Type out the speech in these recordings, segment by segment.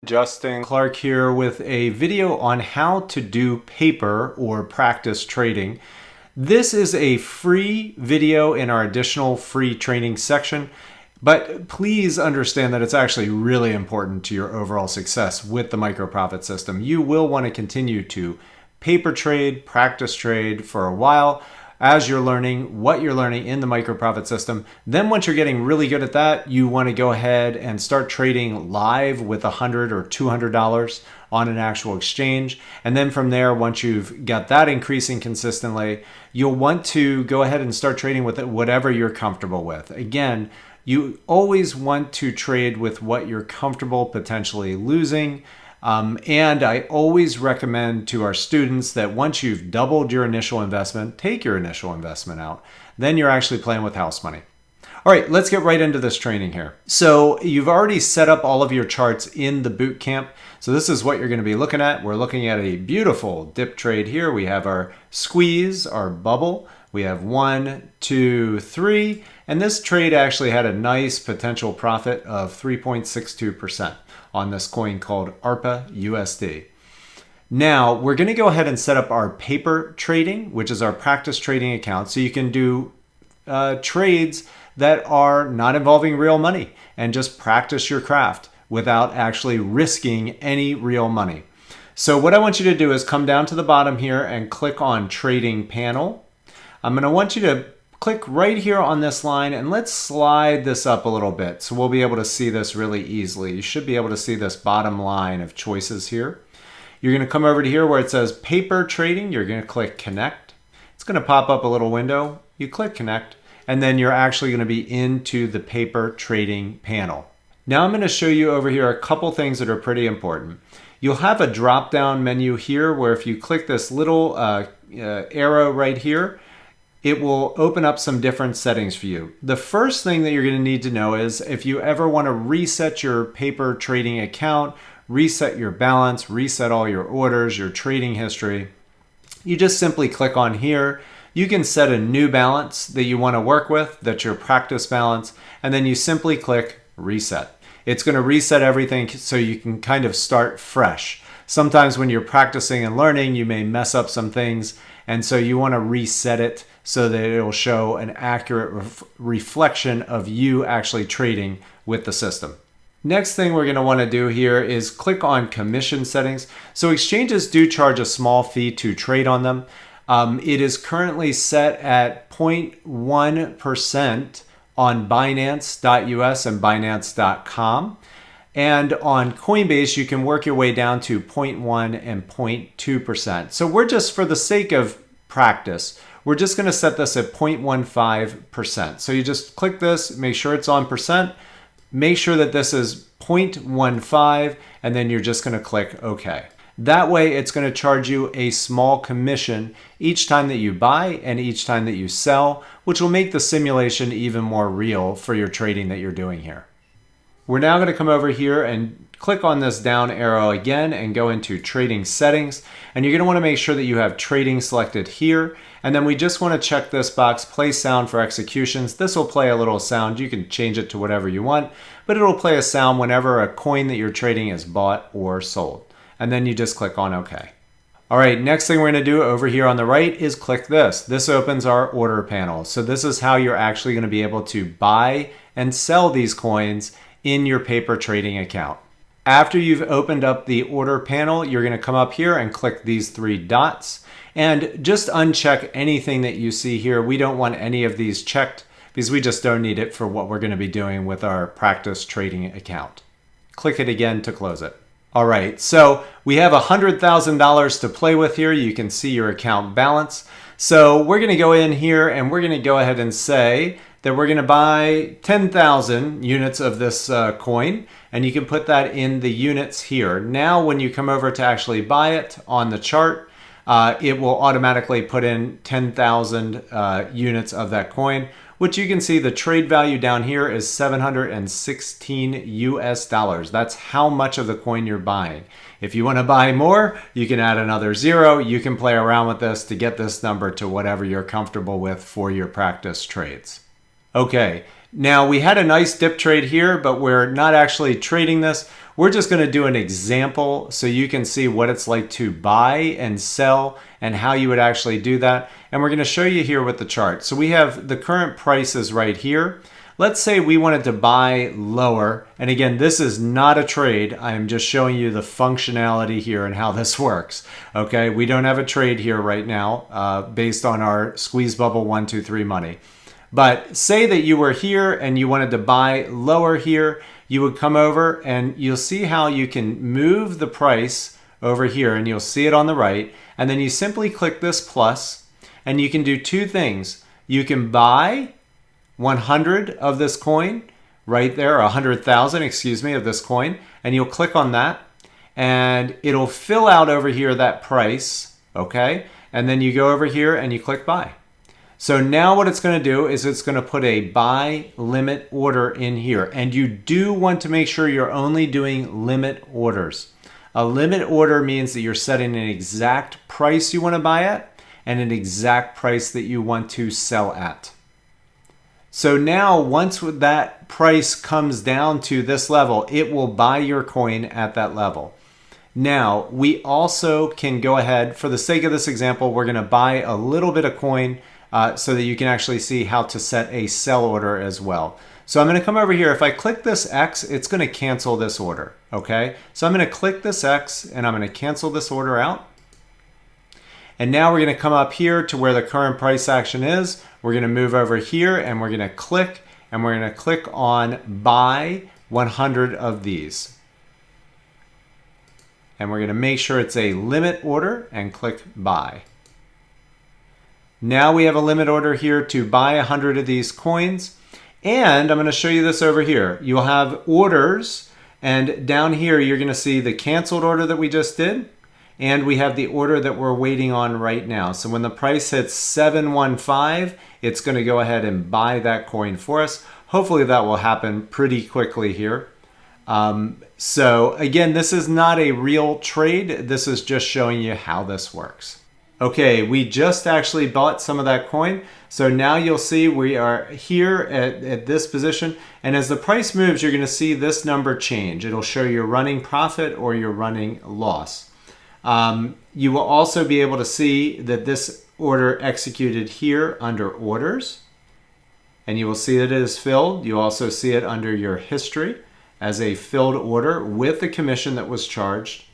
Justin Clark here with a video on how to do paper or practice trading. This is a free video in our additional free training section, but please understand that it's actually really important to your overall success with the micro profit system. You will want to continue to paper trade, practice trade for a while as you're learning what you're learning in the micro profit system. Then once you're getting really good at that, you want to go ahead and start trading live with $100 or $200 on an actual exchange. And then from there, once you've got that increasing consistently, you'll want to go ahead and start trading with whatever you're comfortable with. Again, you always want to trade with what you're comfortable potentially losing. And I always recommend to our students that once you've doubled your initial investment, take your initial investment out. Then you're actually playing with house money. All right, let's get right into this training here. So you've already set up all of your charts in the boot camp. So this is what you're going to be looking at. We're looking at a beautiful dip trade here. We have our squeeze, our bubble. We have 1, 2, 3. And this trade actually had a nice potential profit of 3.62%. on this coin called ARPA USD. Now we're going to go ahead and set up our paper trading, which is our practice trading account, so you can do trades that are not involving real money and just practice your craft without actually risking any real money. So what I want you to do is come down to the bottom here and click on Trading Panel. I'm going to want you to click right here on this line and let's slide this up a little bit so we'll be able to see this really easily. You should be able to see this bottom line of choices here. You're going to come over to here where it says paper trading. You're going to click connect. It's going to pop up a little window. You click connect and then you're actually going to be into the paper trading panel. Now I'm going to show you over here a couple things that are pretty important. You'll have a drop down menu here where if you click this little arrow right here, it will open up some different settings for you. The first thing that you're going to need to know is if you ever want to reset your paper trading account, reset your balance, reset all your orders, your trading history, you just simply click on here. You can set a new balance that you want to work with, that's your practice balance, and then you simply click reset. It's going to reset everything so you can kind of start fresh. Sometimes when you're practicing and learning, you may mess up some things, and so you want to reset it so that it'll show an accurate reflection of you actually trading with the system. Next thing we're going to want to do here is click on commission settings. So exchanges do charge a small fee to trade on them. It is currently set at 0.1% on Binance.us and Binance.com. And on Coinbase, you can work your way down to 0.1 and 0.2%. So we're just, for the sake of practice, we're just going to set this at 0.15%. So you just click this, make sure it's on percent, make sure that this is 0.15, and then you're just going to click OK. That way it's going to charge you a small commission each time that you buy and each time that you sell, which will make the simulation even more real for your trading that you're doing here. We're now going to come over here and click on this down arrow again and go into trading settings. And you're going to want to make sure that you have trading selected here. And then we just want to check this box, play sound for executions. This will play a little sound. You can change it to whatever you want, but it'll play a sound whenever a coin that you're trading is bought or sold. And then you just click on OK. All right, next thing we're going to do over here on the right is click this. This opens our order panel. So this is how you're actually going to be able to buy and sell these coins in your paper trading account. After you've opened up the order panel, you're going to come up here and click these 3 dots and just uncheck anything that you see here. We don't want any of these checked because we just don't need it for what we're going to be doing with our practice trading account. Click it again to close it. All right, so we have $100,000 to play with here. You can see your account balance. So we're going to go in here and we're going to go ahead and say that we're going to buy 10,000 units of this coin, and you can put that in the units here. Now when you come over to actually buy it on the chart, it will automatically put in 10,000 units of that coin, which you can see the trade value down here is 716 US dollars. That's how much of the coin you're buying. If you want to buy more, you can add another 0. You can play around with this to get this number to whatever you're comfortable with for your practice trades. Okay, now we had a nice dip trade here, but we're not actually trading this. We're just going to do an example so you can see what it's like to buy and sell and how you would actually do that. And we're going to show you here with the chart. So we have the current prices right here. Let's say we wanted to buy lower. And again, this is not a trade. I'm just showing you the functionality here and how this works. Okay, we don't have a trade here right now based on our squeeze bubble 1, 2, 3 money. But say that you were here and you wanted to buy lower here, you would come over and you'll see how you can move the price over here, and you'll see it on the right. And then you simply click this plus and you can do two things. You can buy 100 of this coin right there, 100,000, excuse me, of this coin. And you'll click on that and it'll fill out over here that price, okay? And then you go over here and you click buy. So now what it's going to do is it's going to put a buy limit order in here. And you do want to make sure you're only doing limit orders. A limit order means that you're setting an exact price you want to buy at and an exact price that you want to sell at. So now once that price comes down to this level, it will buy your coin at that level. Now, we also can go ahead, for the sake of this example, we're going to buy a little bit of coin so that you can actually see how to set a sell order as well. So I'm going to come over here. If I click this X, it's going to cancel this order. Okay, so I'm going to click this X and I'm going to cancel this order out. And now we're going to come up here to where the current price action is. We're going to move over here and we're going to click on buy 100 of these. And we're going to make sure it's a limit order and click buy. Now we have a limit order here to buy 100 of these coins. And I'm going to show you this over here. You'll have orders, and down here you're going to see the canceled order that we just did. And we have the order that we're waiting on right now. So when the price hits 715, it's going to go ahead and buy that coin for us. Hopefully that will happen pretty quickly here. So again, this is not a real trade. This is just showing you how this works. Okay, we just actually bought some of that coin. So now you'll see we are here at this position. And as the price moves, you're going to see this number change. It'll show your running profit or your running loss. You will also be able to see that this order executed here under orders. And you will see that it is filled. You also see it under your history as a filled order with the commission that was charged.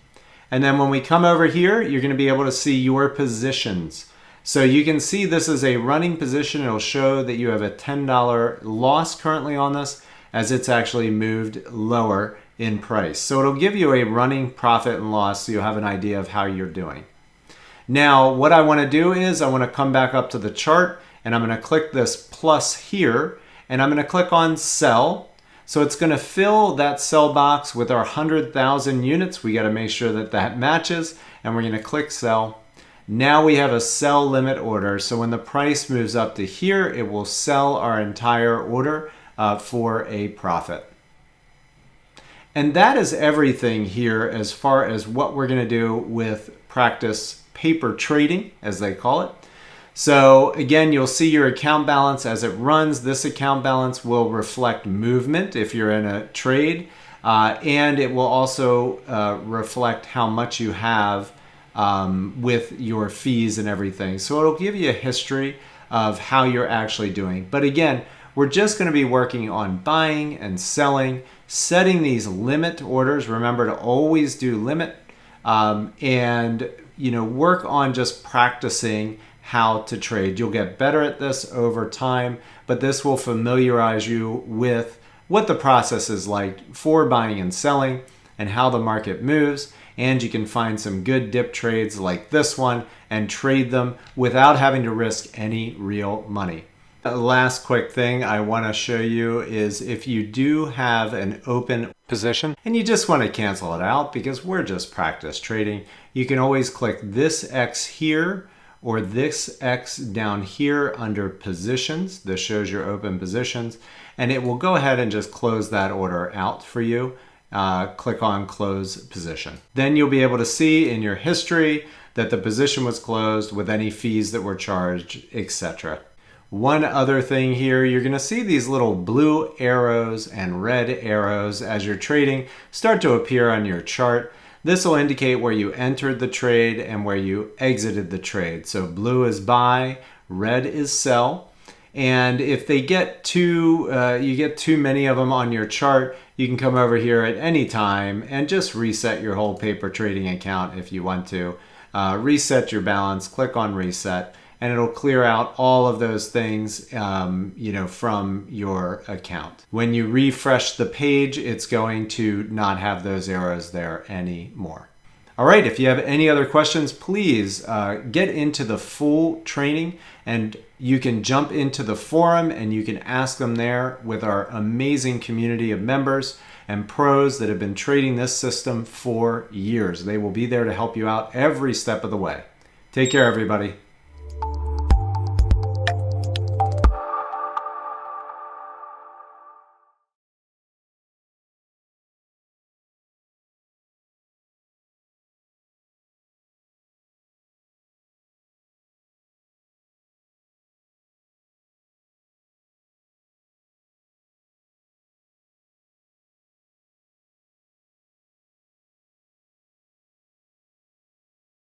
And then when we come over here, you're going to be able to see your positions. So you can see this is a running position. It'll show that you have a $10 loss currently on this as it's actually moved lower in price. So it'll give you a running profit and loss so you'll have an idea of how you're doing. Now, what I want to do is I want to come back up to the chart and I'm going to click this plus here and I'm going to click on sell. So it's going to fill that sell box with our 100,000 units. We got to make sure that that matches and we're going to click sell. Now we have a sell limit order. So when the price moves up to here, it will sell our entire order for a profit. And that is everything here as far as what we're going to do with practice paper trading, as they call it. So again, you'll see your account balance as it runs. This account balance will reflect movement if you're in a trade, and it will also reflect how much you have with your fees and everything. So it'll give you a history of how you're actually doing. But again, we're just going to be working on buying and selling, setting these limit orders. Remember to always do limit, and work on just practicing how to trade. You'll get better at this over time, but this will familiarize you with what the process is like for buying and selling and how the market moves. And you can find some good dip trades like this one and trade them without having to risk any real money. The last quick thing I want to show you is if you do have an open position and you just want to cancel it out because we're just practice trading, you can always click this X here or this X down here under positions. This shows your open positions and it will go ahead and just close that order out for you. Click on close position. Then you'll be able to see in your history that the position was closed with any fees that were charged, etc. One other thing here, you're going to see these little blue arrows and red arrows as you're trading start to appear on your chart. This will indicate where you entered the trade and where you exited the trade. So blue is buy, red is sell. And if they get you get too many of them on your chart, you can come over here at any time and just reset your whole paper trading account if you want to. Reset your balance, click on reset, and it'll clear out all of those things from your account. When you refresh the page, it's going to not have those arrows there anymore. All right, if you have any other questions, please get into the full training, and you can jump into the forum and you can ask them there with our amazing community of members and pros that have been trading this system for years. They will be there to help you out every step of the way. Take care, everybody.